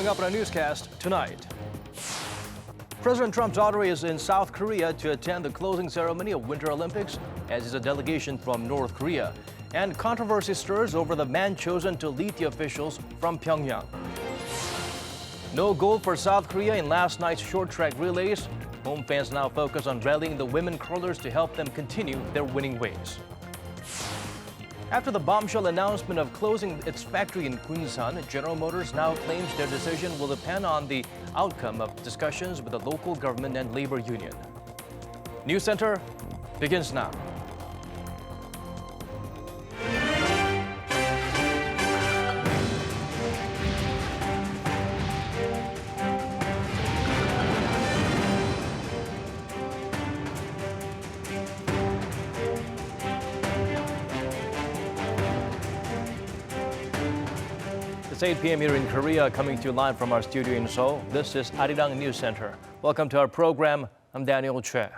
Coming up in our newscast tonight. President Trump's daughter is in South Korea to attend the closing ceremony of Winter Olympics, as is a delegation from North Korea. And controversy stirs over the man chosen to lead the officials from Pyongyang. No gold for South Korea in last night's short track relays. Home fans now focus on rallying the women curlers to help them continue their winning ways. After the bombshell announcement of closing its factory in Gunsan, General Motors now claims their decision will depend on the outcome of discussions with the local government and labor union. NEWSCENTER begins now. It's 8 p.m. here in Korea, coming to you live from our studio in Seoul. This is Arirang News Center. Welcome to our program. I'm Daniel Che.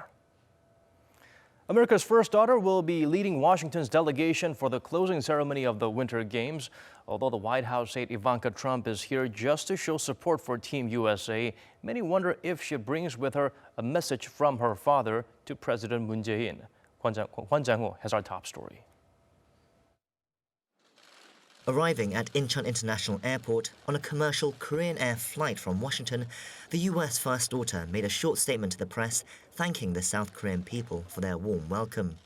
America's first daughter will be leading Washington's delegation for the closing ceremony of the Winter Games. Although the White House said Ivanka Trump is here just to show support for Team USA, many wonder if she brings with her a message from her father to President Moon Jae-in. Hwan Jang-ho has our top story. Arriving at Incheon International Airport on a commercial Korean Air flight from Washington, the U.S. first daughter made a short statement to the press thanking the South Korean people for their warm welcome.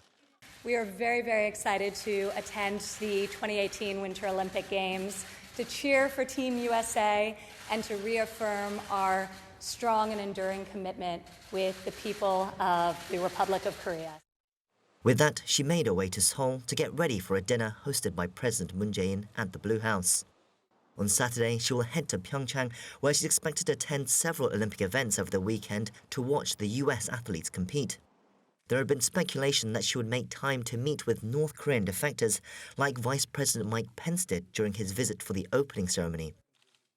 We are very, very excited to attend the 2018 Winter Olympic Games, to cheer for Team USA, and to reaffirm our strong and enduring commitment with the people of the Republic of Korea. With that, she made her way to Seoul to get ready for a dinner hosted by President Moon Jae-in at the Blue House. On Saturday, she will head to PyeongChang, where she's expected to attend several Olympic events over the weekend to watch the US athletes compete. There had been speculation that she would make time to meet with North Korean defectors, like Vice President Mike Pence did during his visit for the opening ceremony.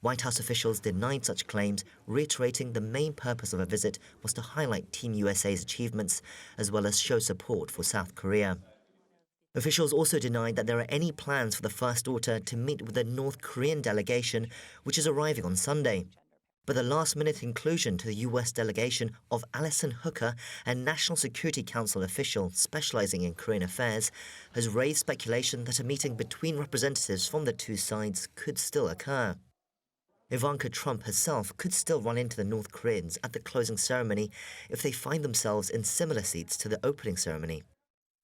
White House officials denied such claims, reiterating the main purpose of a visit was to highlight Team USA's achievements, as well as show support for South Korea. Officials also denied that there are any plans for the first daughter to meet with the North Korean delegation, which is arriving on Sunday. But the last-minute inclusion to the U.S. delegation of Alison Hooker, a National Security Council official specializing in Korean affairs, has raised speculation that a meeting between representatives from the two sides could still occur. Ivanka Trump herself could still run into the North Koreans at the closing ceremony if they find themselves in similar seats to the opening ceremony.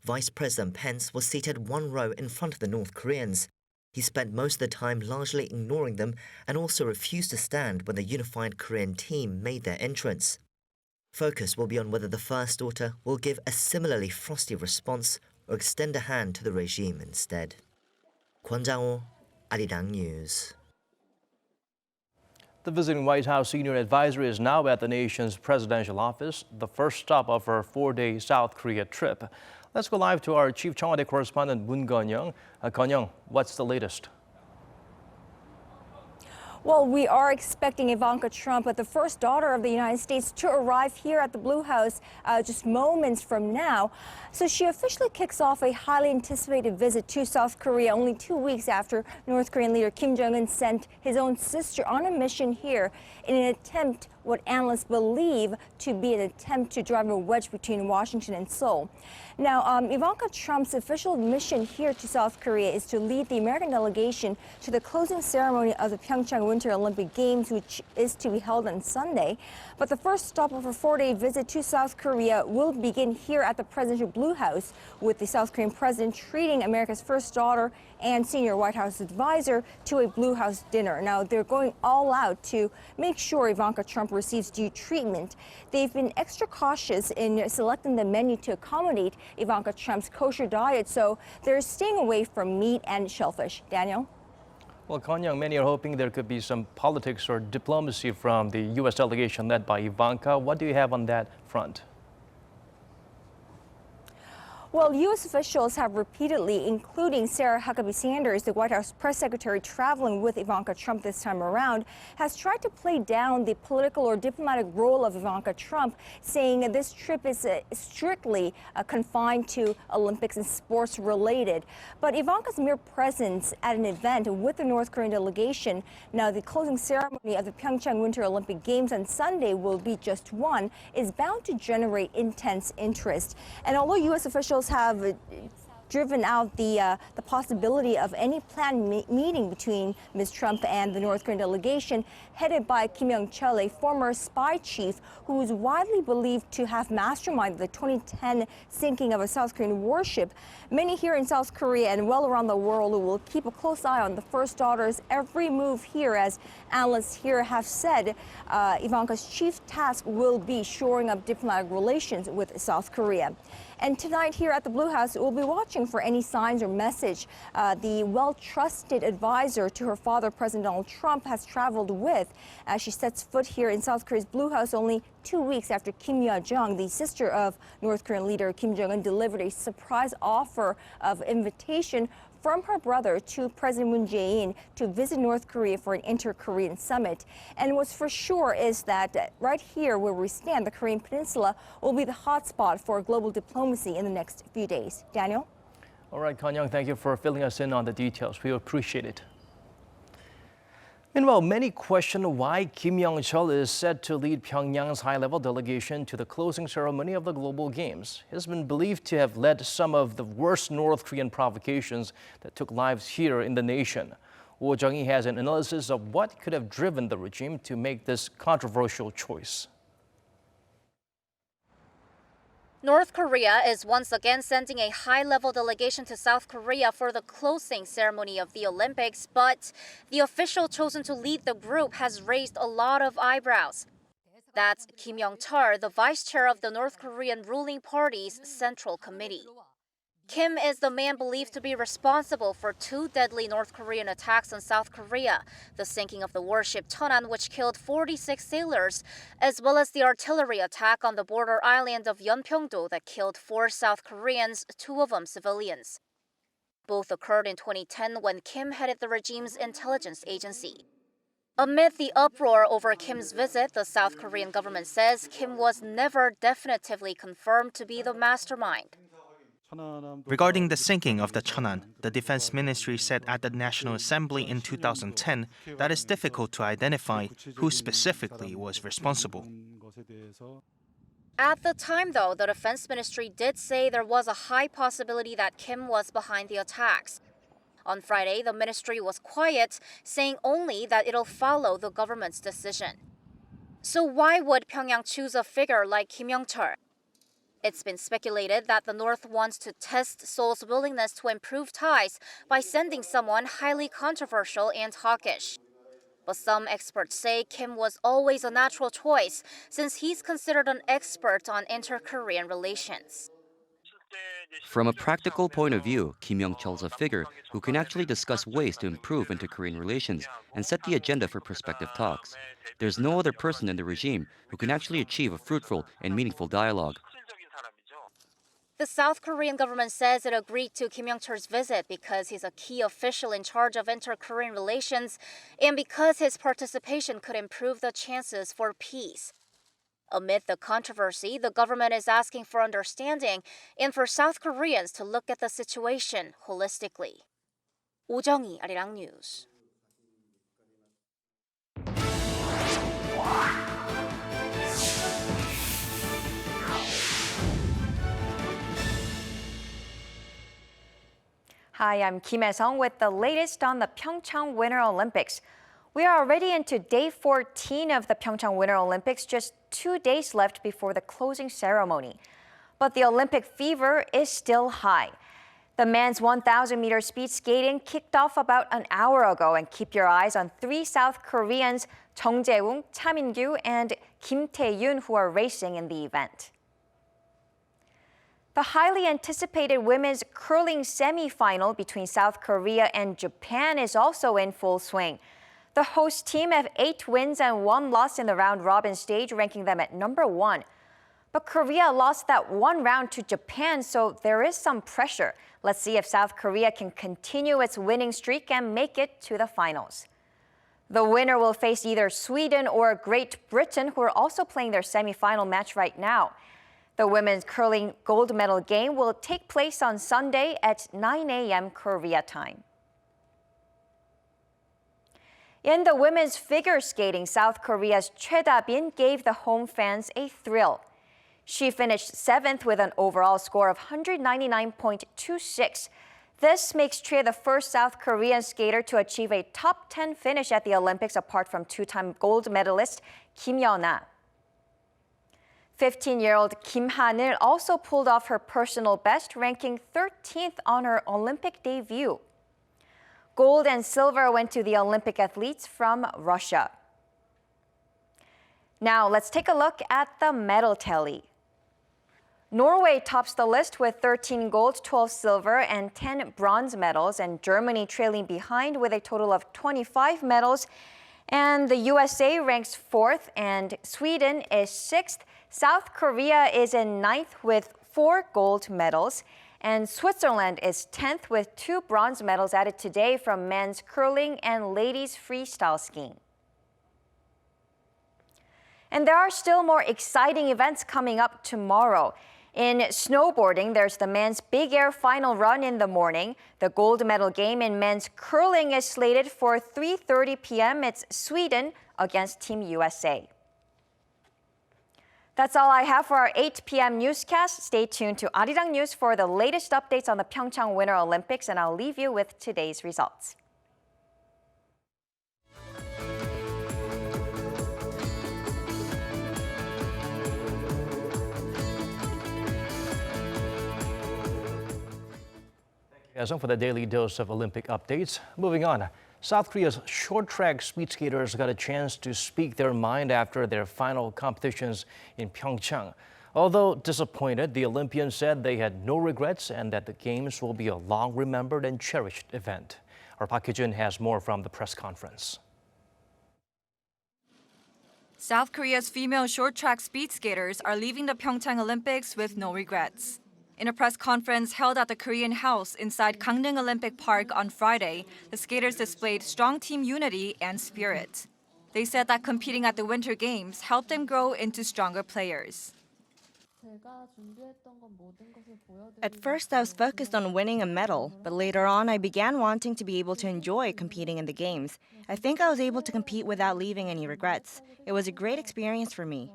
Vice President Pence was seated one row in front of the North Koreans. He spent most of the time largely ignoring them and also refused to stand when the unified Korean team made their entrance. Focus will be on whether the first daughter will give a similarly frosty response or extend a hand to the regime instead. Hwan Jang-ho, Arirang News. The visiting White House senior advisor is now at the nation's presidential office, the first stop of her 4-day South Korea trip. Let's go live to our chief Cheongwon correspondent Moon Gun-young. Gun-young, what's the latest? Well, we are expecting Ivanka Trump, the first daughter of the United States, to arrive here at the Blue House just moments from now. So she officially kicks off a highly anticipated visit to South Korea only 2 weeks after North Korean leader Kim Jong-un sent his own sister on a mission here in an attempt, what analysts believe to be an attempt to drive a wedge between Washington and Seoul. Now, Ivanka Trump's official mission here to South Korea is to lead the American delegation to the closing ceremony of the PyeongChang Winter Olympic Games, which is to be held on Sunday. But the first stop of her 4-day visit to South Korea will begin here at the presidential Blue House, with the South Korean president treating America's first daughter and senior White House advisor to a Blue House dinner. Now, they're going all out to make sure Ivanka Trump receives due treatment. They've been extra cautious in selecting the menu to accommodate Ivanka Trump's kosher diet, so they're staying away from meat and shellfish. Daniel? Well, Konyang, many are hoping there could be some politics or diplomacy from the U.S. delegation led by Ivanka. What do you have on that front? Well, U.S. officials have repeatedly, including Sarah Huckabee Sanders, the White House press secretary traveling with Ivanka Trump this time around, has tried to play down the political or diplomatic role of Ivanka Trump, saying this trip is strictly confined to Olympics and sports related. But Ivanka's mere presence at an event with the North Korean delegation, now the closing ceremony of the PyeongChang Winter Olympic Games on Sunday will be just one, is bound to generate intense interest. And although U.S. officials have driven out the possibility of any planned meeting between Ms. Trump and the North Korean delegation headed by Kim Young-chul, a former spy chief who is widely believed to have masterminded the 2010 sinking of a South Korean warship. Many here in South Korea and well around the world will keep a close eye on the first daughter's every move here. As analysts here have said, Ivanka's chief task will be shoring up diplomatic relations with South Korea. And tonight here at the Blue House, we'll be watching for any signs or message the well-trusted advisor to her father, President Donald Trump, has traveled with as she sets foot here in South Korea's Blue House only 2 weeks after Kim Yo-jong, the sister of North Korean leader Kim Jong-un, delivered a surprise offer of invitation from her brother to President Moon Jae-in to visit North Korea for an inter-Korean summit. And what's for sure is that right here where we stand, the Korean Peninsula will be the hotspot for global diplomacy in the next few days. Daniel? All right, Kanyang, thank you for filling us in on the details. We appreciate it. Meanwhile, many question why Kim Young-chul is set to lead Pyongyang's high-level delegation to the closing ceremony of the Global Games. He has been believed to have led some of the worst North Korean provocations that took lives here in the nation. Oh Jung-hee has an analysis of what could have driven the regime to make this controversial choice. North Korea is once again sending a high-level delegation to South Korea for the closing ceremony of the Olympics, but the official chosen to lead the group has raised a lot of eyebrows. That's Kim Young-chul, the vice chair of the North Korean ruling party's Central Committee. Kim is the man believed to be responsible for 2 deadly North Korean attacks on South Korea, the sinking of the warship Cheonan, which killed 46 sailors, as well as the artillery attack on the border island of Yeonpyeong-do that killed 4 South Koreans, 2 of them civilians. Both occurred in 2010 when Kim headed the regime's intelligence agency. Amid the uproar over Kim's visit, the South Korean government says Kim was never definitively confirmed to be the mastermind. Regarding the sinking of the Cheonan, the Defense Ministry said at the National Assembly in 2010 that it's difficult to identify who specifically was responsible. At the time, though, the Defense Ministry did say there was a high possibility that Kim was behind the attacks. On Friday, the ministry was quiet, saying only that it'll follow the government's decision. So why would Pyongyang choose a figure like Kim Young-chul? It's been speculated that the North wants to test Seoul's willingness to improve ties by sending someone highly controversial and hawkish. But some experts say Kim was always a natural choice since he's considered an expert on inter-Korean relations. From a practical point of view, Kim Young-chul's a figure who can actually discuss ways to improve inter-Korean relations and set the agenda for prospective talks. There's no other person in the regime who can actually achieve a fruitful and meaningful dialogue. The South Korean government says it agreed to Kim Young-chul's visit because he's a key official in charge of inter-Korean relations and because his participation could improve the chances for peace. Amid the controversy, the government is asking for understanding and for South Koreans to look at the situation holistically. Oh Jung-hee, Arirang News. Hi, I'm Kim Hae-sung with the latest on the PyeongChang Winter Olympics. We are already into day 14 of the PyeongChang Winter Olympics, just 2 days left before the closing ceremony. But the Olympic fever is still high. The men's 1,000-meter speed skating kicked off about an hour ago, and keep your eyes on 3 South Koreans, Jung Jae-woong, Cha Min-gyu, and Kim Tae-yoon, who are racing in the event. The highly anticipated women's curling semi-final between South Korea and Japan is also in full swing. The host team have 8 wins and 1 loss in the round-robin stage, ranking them at number 1. But Korea lost that one round to Japan, so there is some pressure. Let's see if South Korea can continue its winning streak and make it to the finals. The winner will face either Sweden or Great Britain, who are also playing their semifinal match right now. The women's curling gold medal game will take place on Sunday at 9 a.m. Korea time. In the women's figure skating, South Korea's Choi Da-bin gave the home fans a thrill. She finished 7th with an overall score of 199.26. This makes Choi the first South Korean skater to achieve a top 10 finish at the Olympics apart from two-time gold medalist Kim Yeona. 15-year-old Kim Han-il also pulled off her personal best, ranking 13th on her Olympic debut. Gold and silver went to the Olympic athletes from Russia. Now let's take a look at the medal tally. Norway tops the list with 13 gold, 12 silver, and 10 bronze medals, and Germany trailing behind with a total of 25 medals. And the USA ranks 4th, and Sweden is 6th. South Korea is in 9th with 4 gold medals, and Switzerland is 10th with 2 bronze medals added today from men's curling and ladies freestyle skiing. And there are still more exciting events coming up tomorrow. In snowboarding, there's the men's big air final run in the morning. The gold medal game in men's curling is slated for 3:30 p.m. It's Sweden against Team USA. That's all I have for our 8 p.m. newscast. Stay tuned to Arirang News for the latest updates on the PyeongChang Winter Olympics, and I'll leave you with today's results. For the daily dose of Olympic updates. Moving on, South Korea's short track speed skaters got a chance to speak their mind after their final competitions in PyeongChang. Although disappointed, the Olympians said they had no regrets and that the Games will be a long remembered and cherished event. Our Park Hee-jun has more from the press conference. South Korea's female short track speed skaters are leaving the PyeongChang Olympics with no regrets. In a press conference held at the Korean House inside Gangneung Olympic Park on Friday, the skaters displayed strong team unity and spirit. They said that competing at the Winter Games helped them grow into stronger players. At first, I was focused on winning a medal, but later on, I began wanting to be able to enjoy competing in the Games. I think I was able to compete without leaving any regrets. It was a great experience for me.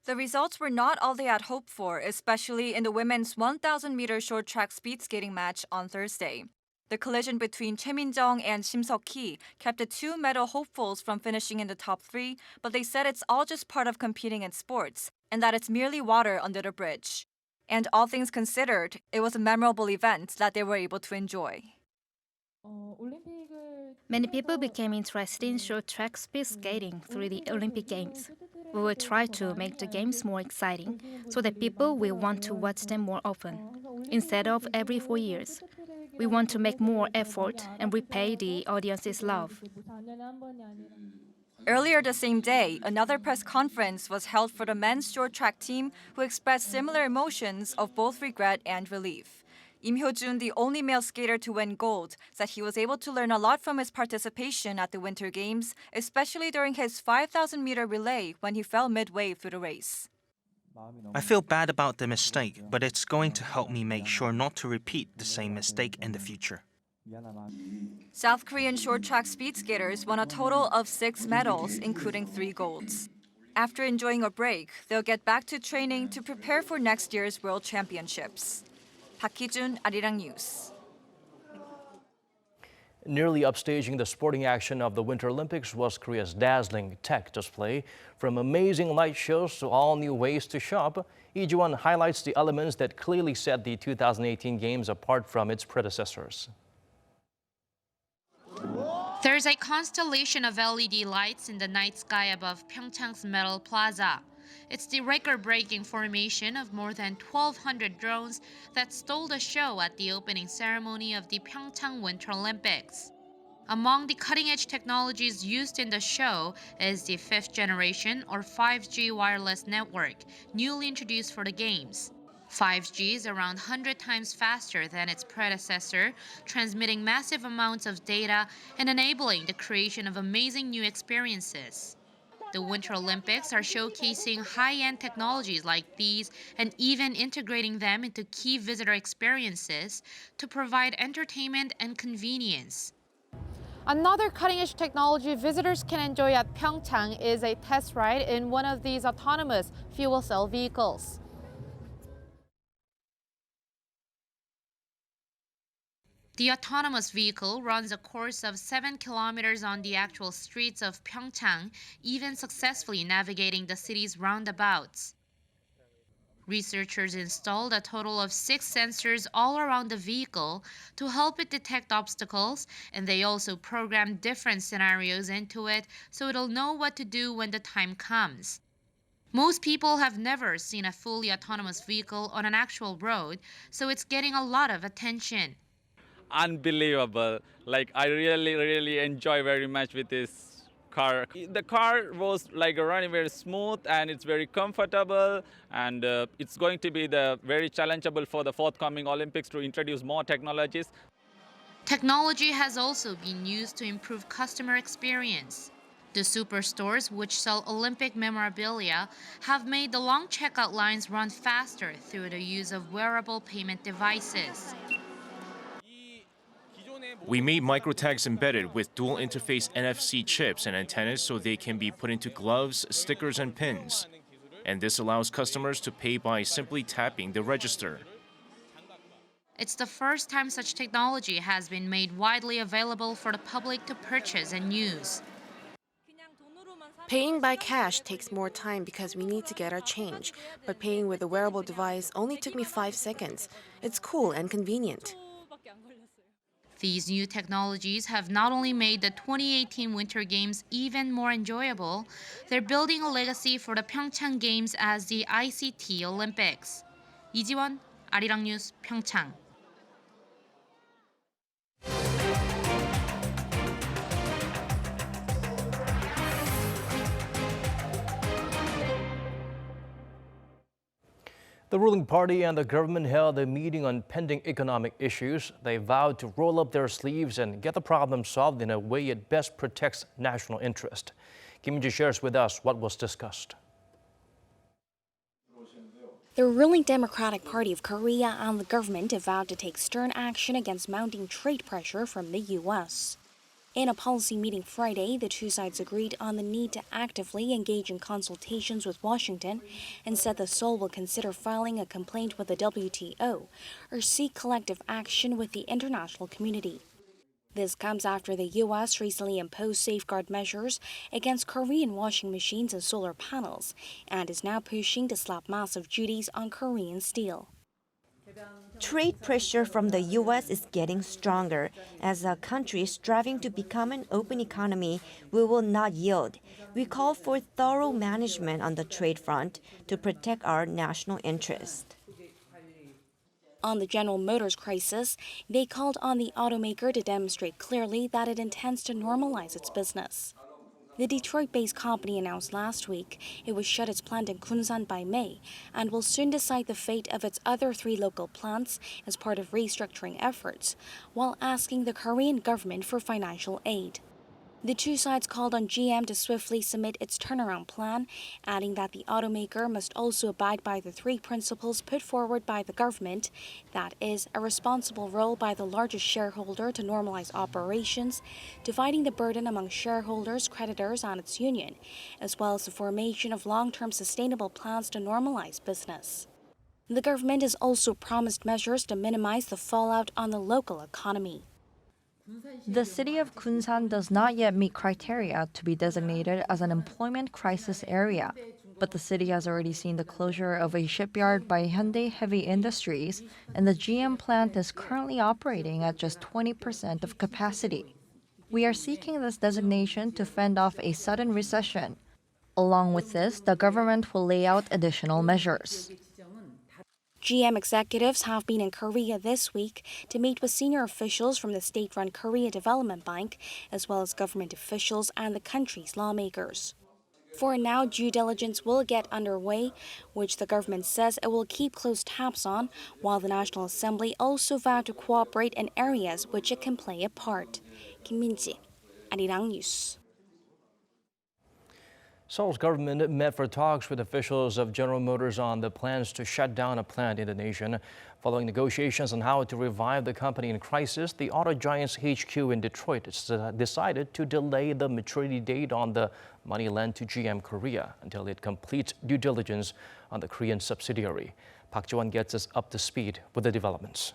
The results were not all they had hoped for, especially in the women's 1,000-meter short track speed skating match on Thursday. The collision between Choi Min-jung and Shim Seok-hee kept the 2 medal hopefuls from finishing in the top 3, but they said it's all just part of competing in sports and that it's merely water under the bridge. And all things considered, it was a memorable event that they were able to enjoy. Many people became interested in short track speed skating through the Olympic Games. We will try to make the games more exciting so that people will want to watch them more often, instead of every 4 years. We want to make more effort and repay the audience's love. Earlier the same day, another press conference was held for the men's short track team, who expressed similar emotions of both regret and relief. Im Hyo-jun, the only male skater to win gold, said he was able to learn a lot from his participation at the Winter Games, especially during his 5,000-meter relay when he fell midway through the race. I feel bad about the mistake, but it's going to help me make sure not to repeat the same mistake in the future. South Korean short track speed skaters won a total of 6 medals, including 3 golds. After enjoying a break, they'll get back to training to prepare for next year's World Championships. Park Hee-jun, Arirang News. Nearly upstaging the sporting action of the Winter Olympics was Korea's Dazzling tech display. From amazing light shows to all new ways to shop, Lee-ji-won highlights the elements that clearly set the 2018 Games apart from its predecessors. There's a constellation of LED lights in the night sky above PyeongChang's Metal Plaza. It's the record-breaking formation of more than 1,200 drones that stole the show at the opening ceremony of the PyeongChang Winter Olympics. Among the cutting-edge technologies used in the show is the 5th generation or 5G wireless network, newly introduced for the games. 5G is around 100 times faster than its predecessor, transmitting massive amounts of data and enabling the creation of amazing new experiences. The Winter Olympics are showcasing high-end technologies like these and even integrating them into key visitor experiences to provide entertainment and convenience. Another cutting-edge technology visitors can enjoy at PyeongChang is a test ride in one of these autonomous fuel cell vehicles. The autonomous vehicle runs a course of 7 kilometers on the actual streets of PyeongChang, even successfully navigating the city's roundabouts. Researchers installed a total of 6 sensors all around the vehicle to help it detect obstacles, and they also programmed different scenarios into it so it'll know what to do when the time comes. Most people have never seen a fully autonomous vehicle on an actual road, so it's getting a lot of attention. Unbelievable. Like, I really enjoy very much with this car. The car was like running very smooth and it's very comfortable, and it's going to be very challengeable for the forthcoming Olympics to introduce more technologies. Technology has also been used to improve customer experience. The superstores, which sell Olympic memorabilia, have made the long checkout lines run faster through the use of wearable payment devices. We made microtags embedded with dual interface NFC chips and antennas so they can be put into gloves, stickers, and pins. And this allows customers to pay by simply tapping the register. It's the first time such technology has been made widely available for the public to purchase and use. Paying by cash takes more time because we need to get our change, but paying with a wearable device only took me 5 seconds. It's cool and convenient. These new technologies have not only made the 2018 Winter Games even more enjoyable, they're building a legacy for the PyeongChang Games as the ICT Olympics. 이지원, Arirang News, PyeongChang. The ruling party and the government held a meeting on pending economic issues. They vowed to roll up their sleeves and get the problem solved in a way it best protects national interest. Kim Min-ji shares with us what was discussed. The ruling Democratic Party of Korea and the government have vowed to take stern action against mounting trade pressure from the U.S. In a policy meeting Friday, the two sides agreed on the need to actively engage in consultations with Washington and said that Seoul will consider filing a complaint with the WTO or seek collective action with the international community. This comes after the U.S. recently imposed safeguard measures against Korean washing machines and solar panels and is now pushing to slap massive duties on Korean steel. Trade pressure from the U.S. is getting stronger. As a country striving to become an open economy, we will not yield. We call for thorough management on the trade front to protect our national interest. On the General Motors crisis, they called on the automaker to demonstrate clearly that it intends to normalize its business. The Detroit-based company announced last week it would shut its plant in Gunsan by May and will soon decide the fate of its other 3 local plants as part of restructuring efforts, while asking the Korean government for financial aid. The two sides called on GM to swiftly submit its turnaround plan, adding that the automaker must also abide by the 3 principles put forward by the government, that is, a responsible role by the largest shareholder to normalize operations, dividing the burden among shareholders, creditors, and its union, as well as the formation of long-term sustainable plans to normalize business. The government has also promised measures to minimize the fallout on the local economy. The city of Gunsan does not yet meet criteria to be designated as an employment crisis area, but the city has already seen the closure of a shipyard by Hyundai Heavy Industries, and the GM plant is currently operating at just 20% of capacity. We are seeking this designation to fend off a sudden recession. Along with this, the government will lay out additional measures. GM executives have been in Korea this week to meet with senior officials from the state-run Korea Development Bank, as well as government officials and the country's lawmakers. For now, due diligence will get underway, which the government says it will keep close tabs on, while the National Assembly also vowed to cooperate in areas which it can play a part. Kim Min-ji, Arirang News. Seoul's government met for talks with officials of General Motors on the plans to shut down a plant in the nation. Following negotiations on how to revive the company in crisis, the auto giant's HQ in Detroit decided to delay the maturity date on the money lent to GM Korea until it completes due diligence on the Korean subsidiary. Park Ji-won gets us up to speed with the developments.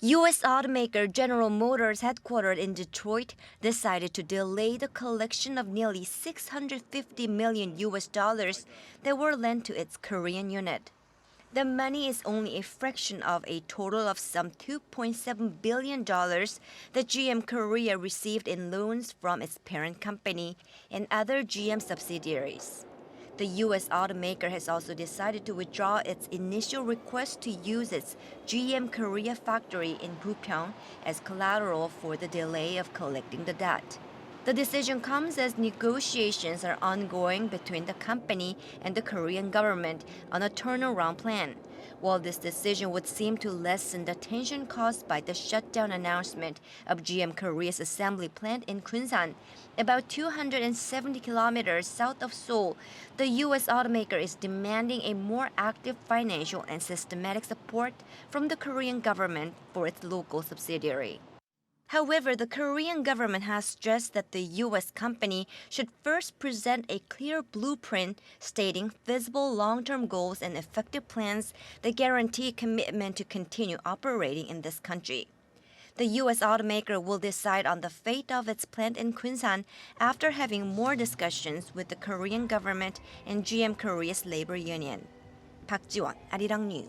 U.S. automaker General Motors, headquartered in Detroit, decided to delay the collection of nearly $650 million that were lent to its Korean unit. The money is only a fraction of a total of some $2.7 billion that GM Korea received in loans from its parent company and other GM subsidiaries. The U.S. automaker has also decided to withdraw its initial request to use its GM Korea factory in Bupyeong as collateral for the delay of collecting the debt. The decision comes as negotiations are ongoing between the company and the Korean government on a turnaround plan. While this decision would seem to lessen the tension caused by the shutdown announcement of GM Korea's assembly plant in Gunsan, about 270 kilometers south of Seoul, the U.S. automaker is demanding a more active financial and systematic support from the Korean government for its local subsidiary. However, the Korean government has stressed that the U.S. company should first present a clear blueprint stating feasible long-term goals and effective plans that guarantee commitment to continue operating in this country. The U.S. automaker will decide on the fate of its plant in Gunsan after having more discussions with the Korean government and GM Korea's labor union. Park Ji-won, Arirang News.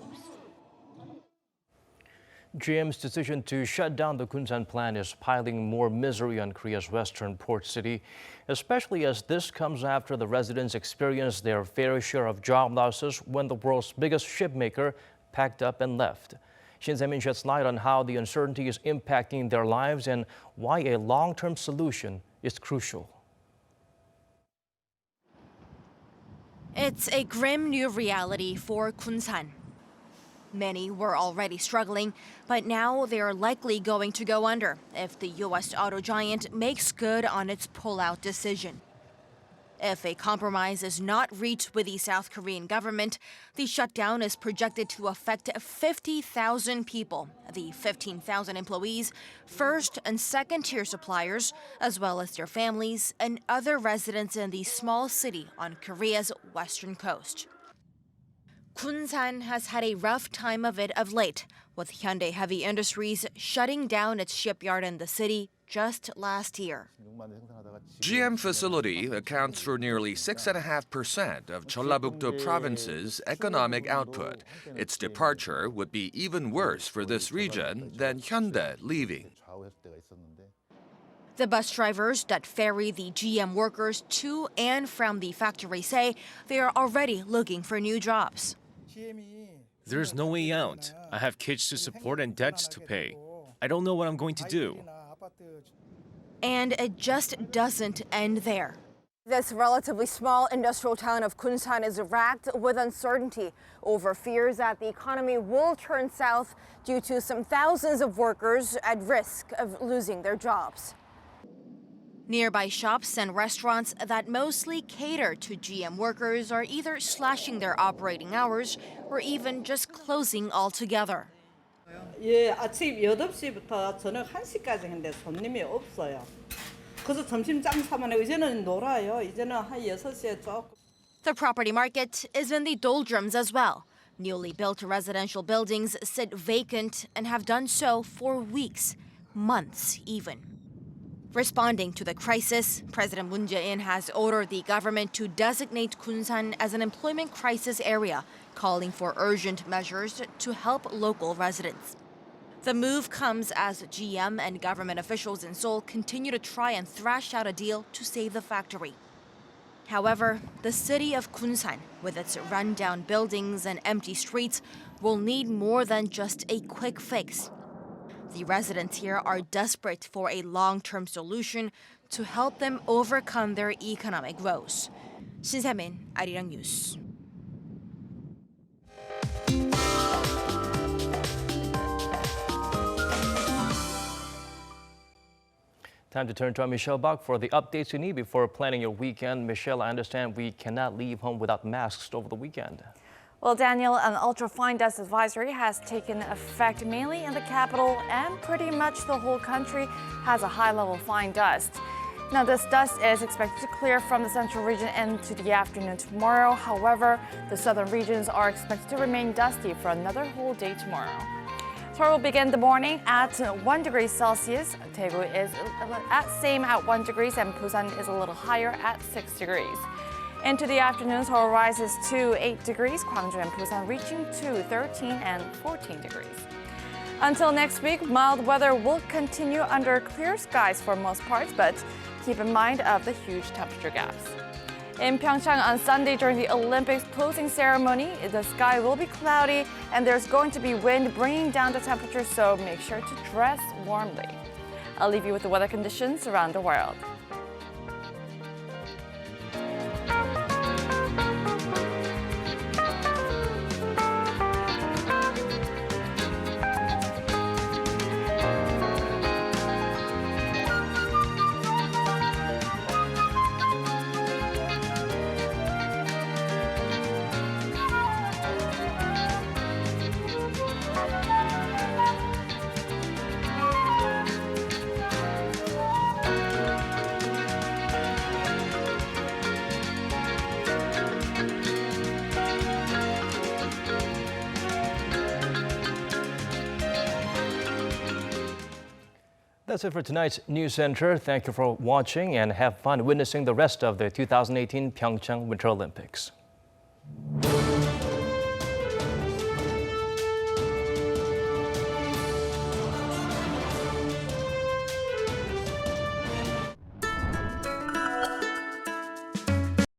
GM's decision to shut down the Gunsan plant is piling more misery on Korea's western port city, especially as this comes after the residents experienced their fair share of job losses when the world's biggest ship maker packed up and left. Shin Se-min sheds light on how the uncertainty is impacting their lives and why a long-term solution is crucial. It's a grim new reality for Gunsan. Many were already struggling, but now they are likely going to go under if the U.S. auto giant makes good on its pullout decision. If a compromise is not reached with the South Korean government, the shutdown is projected to affect 50,000 people, the 15,000 employees, first and second-tier suppliers, as well as their families and other residents in the small city on Korea's western coast. Gunsan has had a rough time of it of late, with Hyundai Heavy Industries shutting down its shipyard in the city just last year. GM facility accounts for nearly 6.5% of Jeollabuk-do province's economic output. Its departure would be even worse for this region than Hyundai leaving. The bus drivers that ferry the GM workers to and from the factory say they are already looking for new jobs. There's no way out. I have kids to support and debts to pay. I don't know what I'm going to do. And it just doesn't end there. This relatively small industrial town of Gunsan is racked with uncertainty over fears that the economy will turn south due to some thousands of workers at risk of losing their jobs. Nearby shops and restaurants that mostly cater to GM workers are either slashing their operating hours or even just closing altogether. 예, 아침 8시부터 저녁 1시까지 했는데 손님이 없어요. 그래서 점심 장사만 해요. 이제는 놀아요. 이제는 한 6시에 조금. The property market is in the doldrums as well. Newly built residential buildings sit vacant and have done so for weeks, months even. Responding to the crisis, President Moon Jae-in has ordered the government to designate Gunsan as an employment crisis area, calling for urgent measures to help local residents. The move comes as GM and government officials in Seoul continue to try and thrash out a deal to save the factory. However, the city of Gunsan, with its rundown buildings and empty streets, will need more than just a quick fix. The residents here are desperate for a long-term solution to help them overcome their economic woes. 신세민, Arirang News. Time to turn to Michelle Bach for the updates you need before planning your weekend. Michelle, I understand we cannot leave home without masks over the weekend. Well, Daniel, an ultra-fine dust advisory has taken effect mainly in the capital, and pretty much the whole country has a high-level fine dust. Now, this dust is expected to clear from the central region into the afternoon tomorrow. However, the southern regions are expected to remain dusty for another whole day tomorrow. Seoul will begin the morning at 1 degree Celsius. Daegu is same at 1 degree, and Busan is a little higher at 6 degrees. Into the afternoon, Seoul rises to 8 degrees, Gwangju and Busan reaching to 13 and 14 degrees. Until next week, mild weather will continue under clear skies for most parts, but keep in mind of the huge temperature gaps. In PyeongChang on Sunday during the Olympics closing ceremony, the sky will be cloudy and there's going to be wind bringing down the temperature, so make sure to dress warmly. I'll leave you with the weather conditions around the world. That's it for tonight's News Center. Thank you for watching and have fun witnessing the rest of the 2018 PyeongChang Winter Olympics.